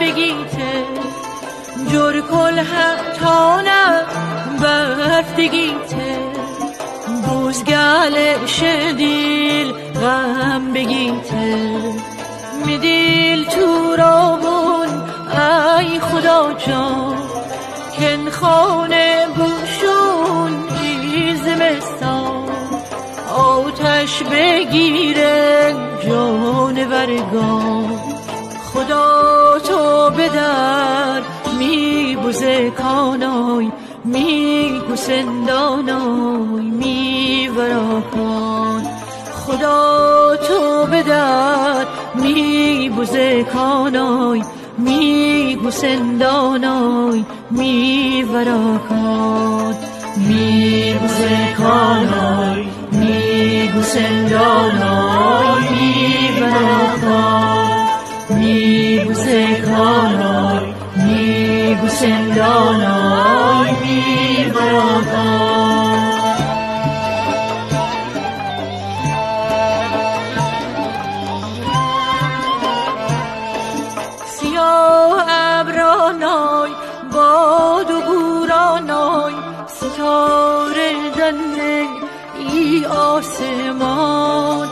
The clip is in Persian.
بگیته جور کل حتانه برفتگیته بوزگل شدیل غم بگیته میدیل تو رابون ای خدا جان کن خانه بوشون ای زمستان آتش بگیره جانورگان خدا تو بدر می بوزه کانای می گوسندانای می وراکان خدا تو بدر می بوزه کانای می گوسندانای می وراکان می بوزه کانای می گوسندانای می وراکان می بوزه کانای می گوسندانای می وراکان سیاه ابرانای باد و بورانای ستاره زنده ای آسمان